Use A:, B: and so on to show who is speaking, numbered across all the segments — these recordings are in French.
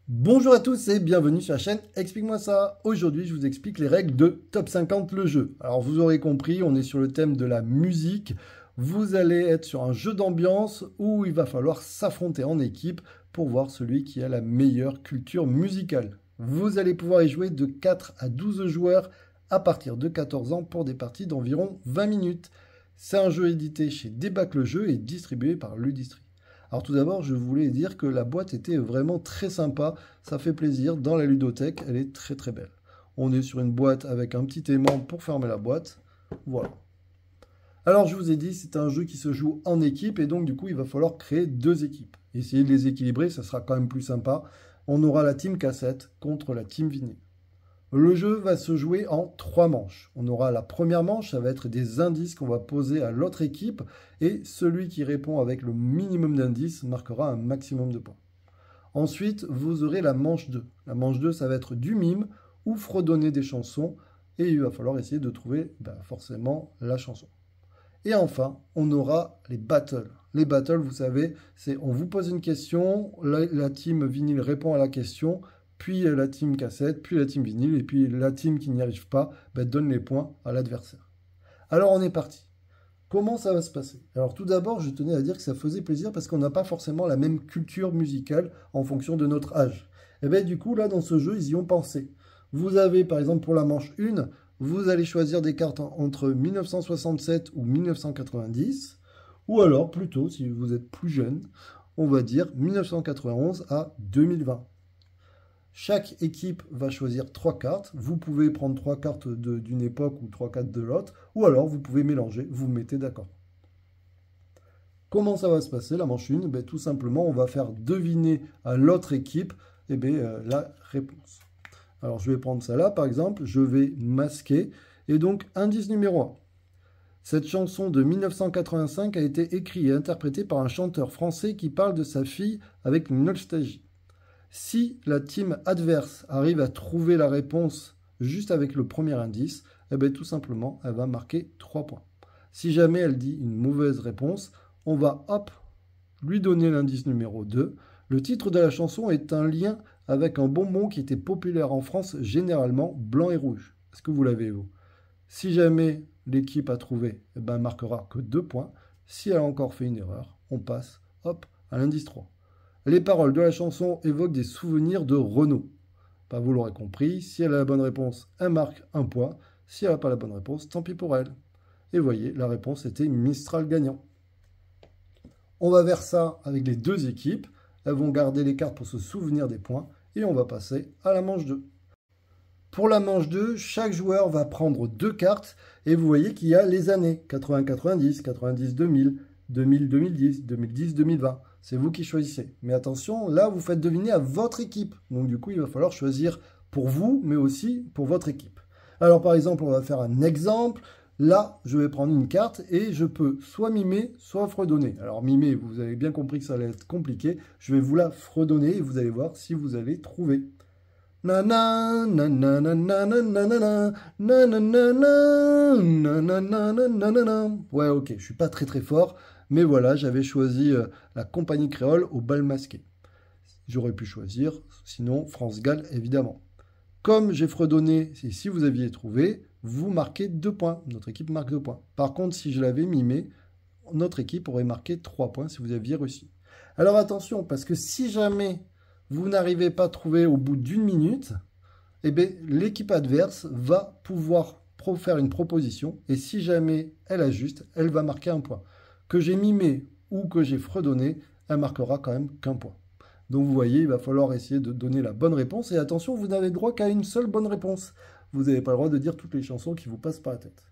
A: Bonjour à tous et bienvenue sur la chaîne Explique-moi ça. Aujourd'hui, je vous explique les règles de Top 50 le jeu. Alors, vous aurez compris, on est sur le thème de la musique. Vous allez être sur un jeu d'ambiance où il va falloir s'affronter en équipe pour voir celui qui a la meilleure culture musicale. Vous allez pouvoir y jouer de 4 à 12 joueurs à partir de 14 ans pour des parties d'environ 20 minutes. C'est un jeu édité chez Débac le jeu et distribué par Ludistri. Alors tout d'abord, je voulais dire que la boîte était vraiment très sympa, ça fait plaisir, dans la ludothèque, elle est très très belle. On est sur une boîte avec un petit aimant pour fermer la boîte, voilà. Alors je vous ai dit, c'est un jeu qui se joue en équipe et donc du coup il va falloir créer deux équipes. Essayer de les équilibrer, ça sera quand même plus sympa. On aura la team cassette contre la team vinyle. Le jeu va se jouer en 3 manches. On aura la première manche, ça va être des indices qu'on va poser à l'autre équipe et celui qui répond avec le minimum d'indices marquera un maximum de points. Ensuite, vous aurez la manche 2. La manche 2, ça va être du mime ou fredonner des chansons et il va falloir essayer de trouver forcément la chanson. Et enfin, on aura les battles. Les battles, vous savez, c'est on vous pose une question, la team vinyle répond à la question, puis la team cassette, puis la team vinyle, et puis la team qui n'y arrive pas donne les points à l'adversaire. Alors on est parti. Comment ça va se passer? Alors tout d'abord, je tenais à dire que ça faisait plaisir parce qu'on n'a pas forcément la même culture musicale en fonction de notre âge. Et bien du coup, là, dans ce jeu, ils y ont pensé. Vous avez, par exemple, pour la manche 1, vous allez choisir des cartes entre 1967 ou 1990, ou alors, plutôt, si vous êtes plus jeune, on va dire 1991 à 2020. Chaque équipe va choisir 3 cartes. Vous pouvez prendre 3 cartes d'une époque ou 3 cartes de l'autre, ou alors vous pouvez mélanger, vous mettez d'accord. Comment ça va se passer, la manche 1? Tout simplement, on va faire deviner à l'autre équipe la réponse. Alors, je vais prendre ça là, par exemple, je vais masquer. Et donc, indice numéro 1. Cette chanson de 1985 a été écrite et interprétée par un chanteur français qui parle de sa fille avec une nostalgie. Si la team adverse arrive à trouver la réponse juste avec le premier indice, tout simplement, elle va marquer 3 points. Si jamais elle dit une mauvaise réponse, on va lui donner l'indice numéro 2. Le titre de la chanson est un lien avec un bonbon qui était populaire en France, généralement blanc et rouge. Est-ce que vous l'avez, vous? Si jamais l'équipe a trouvé, elle marquera que 2 points. Si elle a encore fait une erreur, on passe à l'indice 3. Les paroles de la chanson évoquent des souvenirs de Renaud. Vous l'aurez compris, si elle a la bonne réponse, elle marque 1 point. Si elle n'a pas la bonne réponse, tant pis pour elle. Et voyez, la réponse était Mistral gagnant. On va vers ça avec les deux équipes. Elles vont garder les cartes pour se souvenir des points. Et on va passer à la manche 2. Pour la manche 2, chaque joueur va prendre 2 cartes. Et vous voyez qu'il y a les années 80-90, 90-2000, 2000-2010, 2010-2020. C'est vous qui choisissez. Mais attention, là, vous faites deviner à votre équipe. Donc, du coup, il va falloir choisir pour vous, mais aussi pour votre équipe. Alors, par exemple, on va faire un exemple. Là, je vais prendre une carte et je peux soit mimer, soit fredonner. Alors, mimer, vous avez bien compris que ça allait être compliqué. Je vais vous la fredonner et vous allez voir si vous allez trouver. Ouais, ok, je suis pas très fort, mais voilà, j'avais choisi la compagnie créole au bal masqué. J'aurais pu choisir, sinon France Gall, évidemment. Comme j'ai fredonné, et si vous aviez trouvé, vous marquez 2 points. Notre équipe marque 2 points. Par contre, si je l'avais mimé, notre équipe aurait marqué 3 points si vous aviez réussi. Alors attention, parce que si jamais vous n'arrivez pas à trouver au bout d'1 minute, l'équipe adverse va pouvoir faire une proposition et si jamais elle ajuste, elle va marquer 1 point. Que j'ai mimé ou que j'ai fredonné, elle marquera quand même qu'1 point. Donc vous voyez, il va falloir essayer de donner la bonne réponse et attention, vous n'avez droit qu'à une seule bonne réponse. Vous n'avez pas le droit de dire toutes les chansons qui vous passent par la tête.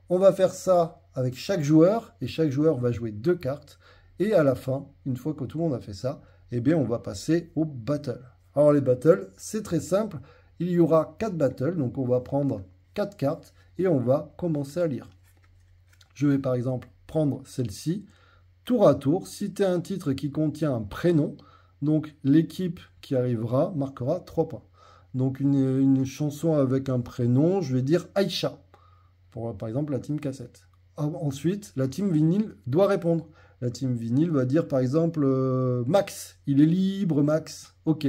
A: On va faire ça avec chaque joueur et chaque joueur va jouer 2 cartes et à la fin, une fois que tout le monde a fait ça, on va passer au battle. Alors les battles, c'est très simple. Il y aura 4 battles, donc on va prendre 4 cartes et on va commencer à lire. Je vais par exemple prendre celle-ci. Tour à tour, citer un titre qui contient un prénom. Donc l'équipe qui arrivera marquera 3 points. Donc une chanson avec un prénom, je vais dire Aïcha. Pour par exemple la team cassette. Ensuite, la team vinyle doit répondre. La team vinyle va dire par exemple Max, il est libre Max, ok.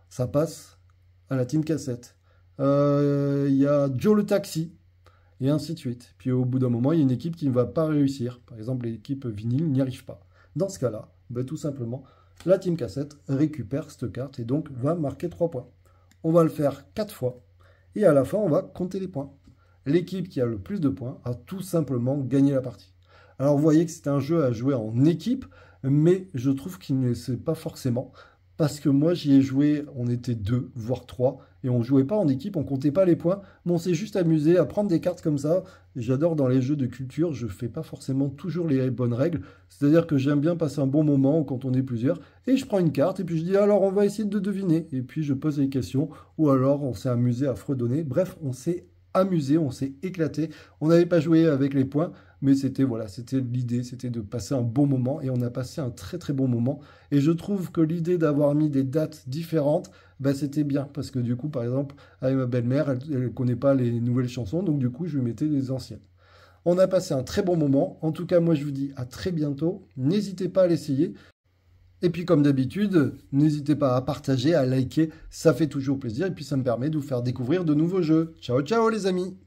A: ça passe à la team cassette. Il y a Joe le taxi, et ainsi de suite. Puis au bout d'un moment, il y a une équipe qui ne va pas réussir. Par exemple, l'équipe vinyle n'y arrive pas. Dans ce cas-là, ben, tout simplement, la team cassette récupère cette carte et donc va marquer 3 points. On va le faire 4 fois. Et à la fin, on va compter les points. L'équipe qui a le plus de points a tout simplement gagné la partie. Alors vous voyez que c'est un jeu à jouer en équipe, mais je trouve qu'il ne sait pas forcément. Parce que moi j'y ai joué, on était 2, voire 3, et on jouait pas en équipe, on comptait pas les points, mais on s'est juste amusé à prendre des cartes comme ça. J'adore dans les jeux de culture, je fais pas forcément toujours les bonnes règles, c'est-à-dire que j'aime bien passer un bon moment quand on est plusieurs, et je prends une carte, et puis je dis alors on va essayer de deviner, et puis je pose des questions, ou alors on s'est amusé à fredonner, bref, on s'est amusé, on s'est éclaté, on n'avait pas joué avec les points, mais c'était voilà, c'était l'idée, c'était de passer un bon moment et on a passé un très très bon moment. Et je trouve que l'idée d'avoir mis des dates différentes, bah, c'était bien parce que du coup, par exemple, avec ma belle-mère, elle ne connaît pas les nouvelles chansons, donc du coup, je lui mettais les anciennes. On a passé un très bon moment. En tout cas, moi, je vous dis à très bientôt. N'hésitez pas à l'essayer. Et puis, comme d'habitude, n'hésitez pas à partager, à liker. Ça fait toujours plaisir et puis ça me permet de vous faire découvrir de nouveaux jeux. Ciao, ciao les amis!